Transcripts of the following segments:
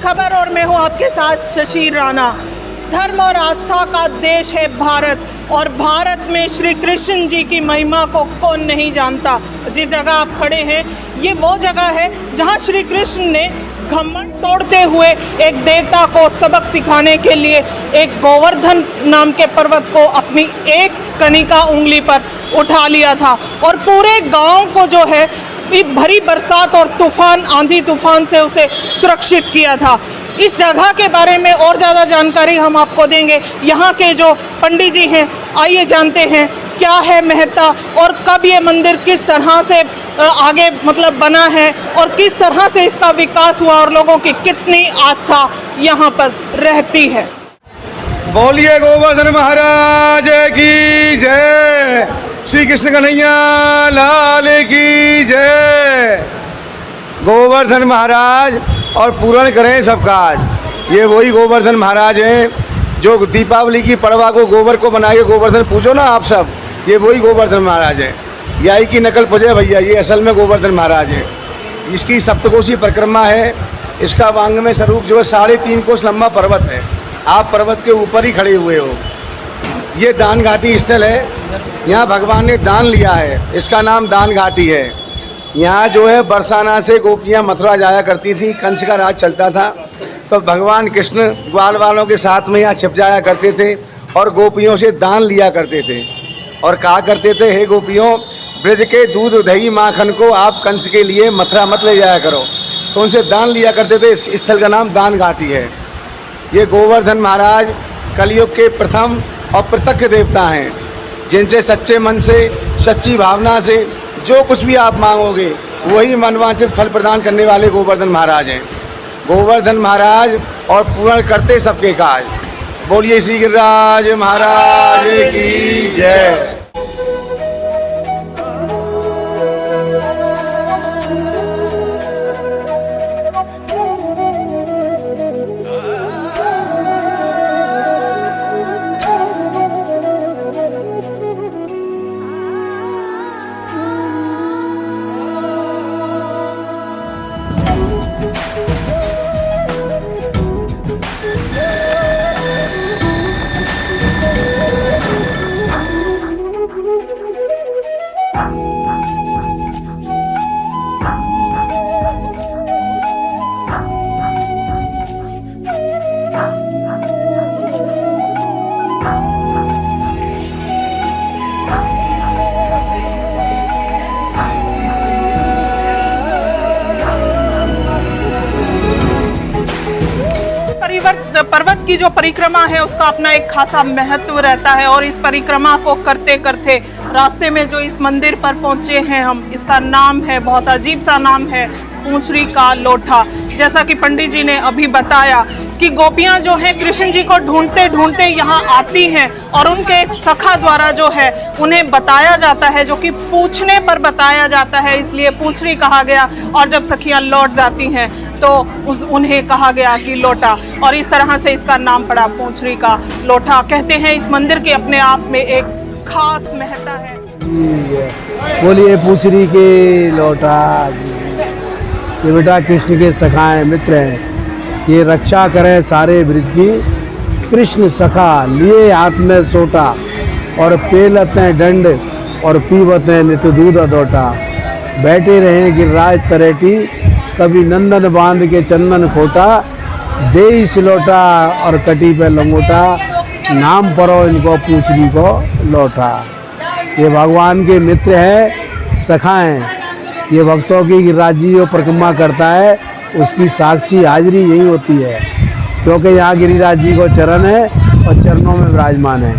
खबर और मैं हूँ आपके साथ शशि राणा। धर्म और आस्था का देश है भारत और भारत में श्री कृष्ण जी की महिमा को कौन नहीं जानता। जिस जगह आप खड़े हैं ये वो जगह है जहाँ श्री कृष्ण ने घमंड तोड़ते हुए एक देवता को सबक सिखाने के लिए एक गोवर्धन नाम के पर्वत को अपनी एक कनिका उंगली पर उठा लिया था और पूरे गांव को जो है भरी बरसात और तूफान, आंधी तूफान से उसे सुरक्षित किया था। इस जगह के बारे में और ज़्यादा जानकारी हम आपको देंगे। यहाँ के जो पंडित जी हैं, आइए जानते हैं क्या है महत्ता और कब ये मंदिर किस तरह से आगे बना है और किस तरह से इसका विकास हुआ और लोगों की कितनी आस्था यहाँ पर रहती है। बोलिए गोवर्धन महाराज की जय, श्री कृष्ण कन्हैया लाल की जय। गोवर्धन महाराज और पूर्ण करें सब काज। ये वही गोवर्धन महाराज हैं जो दीपावली की पड़वा को गोबर को बना के गोवर्धन पूजो ना आप सब, ये वही गोवर्धन महाराज हैं। यही की नकल पूजे भैया, ये असल में गोवर्धन महाराज हैं। इसकी सप्तकोशी परिक्रमा है। इसका वांग्मय स्वरूप जो है 3.5 कोस लंबा पर्वत है। आप पर्वत के ऊपर ही खड़े हुए हो। ये दान घाटी स्थल है, यहाँ भगवान ने दान लिया है, इसका नाम दान घाटी है। यहाँ जो है बरसाना से गोपियाँ मथुरा जाया करती थी, कंस का राज चलता था, तो भगवान कृष्ण ग्वाल वालों के साथ में यहाँ छिप जाया करते थे और गोपियों से दान लिया करते थे और कहा करते थे, हे गोपियों, ब्रज के दूध दही माखन को आप कंस के लिए मथुरा मत ले जाया करो, तो उनसे दान लिया करते थे। इस स्थल का नाम दान घाटी है। ये गोवर्धन महाराज कलयुग के प्रथम और प्रत्यक्ष देवता हैं, जिनसे सच्चे मन से, सच्ची भावना से जो कुछ भी आप मांगोगे वही मनवांछित फल प्रदान करने वाले गोवर्धन महाराज हैं। गोवर्धन महाराज और पूर्ण करते सबके काज। बोलिए श्री गिरिराज महाराज की जय। पर्वत की जो परिक्रमा है उसका अपना एक खासा महत्व रहता है और इस परिक्रमा को करते करते रास्ते में जो इस मंदिर पर पहुंचे हैं हम, इसका नाम है, बहुत अजीब सा नाम है, पूंछरी का लोठा। जैसा कि पंडित जी ने अभी बताया कि गोपियां जो हैं कृष्ण जी को ढूंढते ढूंढते यहाँ आती हैं और उनके एक सखा द्वारा जो है उन्हें बताया जाता है, जो कि पूछने पर बताया जाता है, इसलिए पूंछरी कहा गया। और जब सखियां लौट जाती हैं तो उन्हें कहा गया कि लोटा, और इस तरह से इसका नाम पड़ा पूंछरी का लोठा। कहते हैं इस मंदिर के अपने आप में एक खास महत्ता है। बोलिए पूंछरी के लोटा। ये बेटा कृष्ण के सखाएं मित्र हैं, ये रक्षा करें सारे ब्रज की। कृष्ण सखा लिए हाथ में सोटा और पेलते दंड और पीवते नित दूध अदोटा। बैठे रहे गिरिराज तरेटी, कभी नंदन बांध के चंदन खोटा। दे सिलोटा और कटी पे लंगोटा, नाम परो इनको पूंछरी को लोटा। ये भगवान के मित्र हैं, सखाएं। ये भक्तों की गिरिराज जी जो परिक्रमा करता है उसकी साक्षी हाजिरी यही होती है, क्योंकि यहाँ गिरिराज जी को चरण है और चरणों में विराजमान है।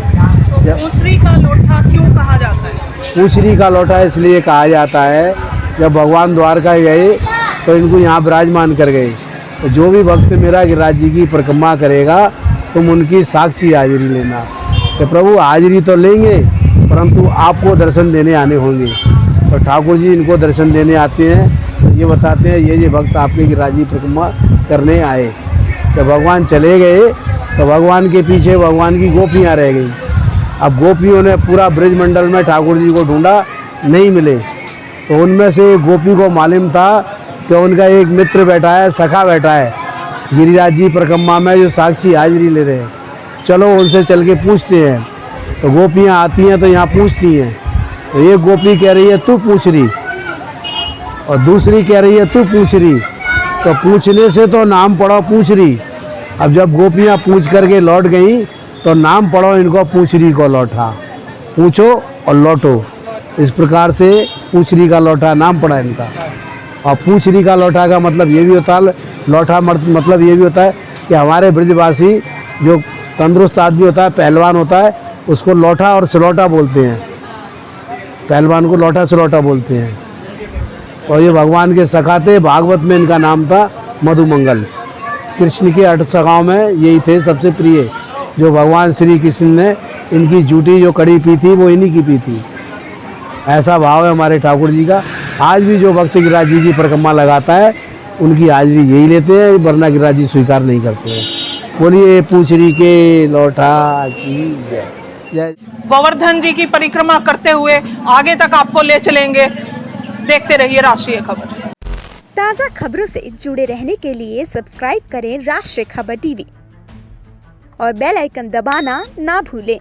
पूंछरी का लोठा क्यों कहा जाता है? पूंछरी का लोठा इसलिए कहा जाता है, जब भगवान द्वारका गए तो इनको यहाँ विराजमान कर गए। तो जो भी भक्त मेरा गिरिराज जी की परिक्रमा करेगा तुम उनकी साक्षी हाजिरी लेना। तो प्रभु हाजिरी तो लेंगे परंतु आपको दर्शन देने आने होंगे। तो ठाकुर जी इनको दर्शन देने आते हैं, तो ये बताते हैं ये भक्त आपके गिरिराज जी परिक्रमा करने आए। तो भगवान चले गए तो भगवान के पीछे भगवान की गोपियाँ रह गई। अब गोपियों ने पूरा ब्रजमंडल में ठाकुर जी को ढूंढा, नहीं मिले। तो उनमें से गोपी को मालूम था कि उनका एक मित्र बैठा है, सखा बैठा है, गिरिराज जी परिक्रमा में जो साक्षी हाजिरी ले रहे हैं, चलो उनसे चल के पूछते हैं। तो गोपियाँ आती हैं तो यहाँ पूछती हैं, तो एक गोपी कह रही है तू पूछ रही, और दूसरी कह रही है तू पूछ रही। तो पूछने से तो नाम पढ़ो पूछ रही। अब जब गोपियाँ पूछ करके लौट गई तो नाम पढ़ो इनको पूछ रही को लौटा, पूछो और लौटो। इस प्रकार से पूछरी का लौटा नाम पड़ा इनका। और पूछरी का लौटा का मतलब ये भी होता है, लौटा मतलब ये भी होता है कि हमारे ब्रजवासी जो तंदुरुस्त आदमी होता है, पहलवान होता है, उसको लौटा और सलौटा बोलते हैं। पहलवान को लौटा सलौटा बोलते हैं। और ये भगवान के सखा थे, भागवत में इनका नाम था मधुमंगल। कृष्ण के 8 सखाओं में यही थे सबसे प्रिय, जो भगवान श्री कृष्ण ने इनकी जूठी जो कड़ी पी थी वो इन्हीं की पी थी। ऐसा भाव है हमारे ठाकुर जी का। आज भी जो भक्त गिरिराज जी की परिक्रमा लगाता है उनकी हाजिरी यही लेते हैं, वरना गिरिराज जी स्वीकार नहीं करते हैं। बोलिए पूछरी के लौटा की जय जय। गोवर्धन जी की परिक्रमा करते हुए आगे तक आपको ले चलेंगे। देखते रहिए राष्ट्रीय खबर। ताज़ा खबरों से जुड़े रहने के लिए सब्सक्राइब करें राष्ट्रीय खबर टीवी और बेल आइकन दबाना ना भूलें।